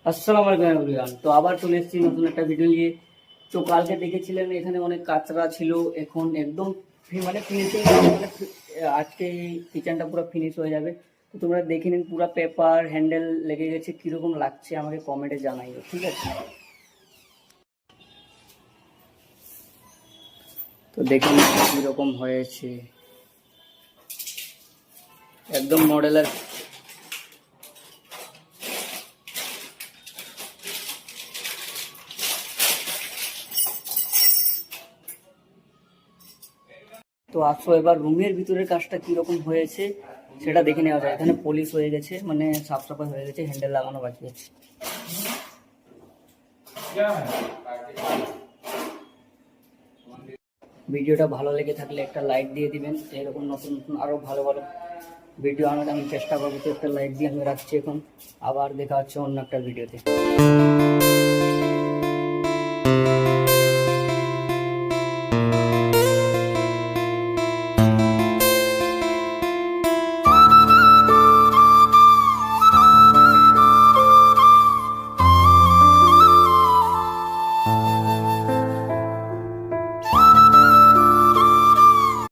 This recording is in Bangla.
আসসালামু আলাইকুম এভরিওয়ান। তো আবার চলে এসেছি নতুন একটা ভিডিও নিয়ে। তো কালকে দেখেছিলেন এখানে অনেক কাঁচরা ছিল, এখন একদম মানে ফিনিশিং, মানে আজকে কিচেনটা পুরো ফিনিশ হয়ে যাবে। তো তোমরা দেখে নিন, পুরো পেপার হ্যান্ডেল লেগে গেছে, কীরকম লাগছে আমাকে কমেন্টে জানাইও, ঠিক আছে? তো দেখে নিন কীরকম হয়েছে, একদম মডেলের। তো আসো এবার রুমের ভিতরের কাজটা কিরকম হয়েছে সেটা দেখে নেওয়া যায়। এখানে পলিশ হয়ে গেছে, মানে সাফ সাফাই হয়ে গেছে, হ্যান্ডেল লাগানো বাকি আছে। ভিডিওটা ভালো লেগে থাকলে একটা লাইক দিয়ে দিবেন। এরকম নতুন নতুন আরও ভালো ভালো ভিডিও আনার আমি চেষ্টা করবো। তো একটা লাইক দিয়ে আমি রাখছি এখন। আবার দেখা হচ্ছে অন্য একটা ভিডিওতে।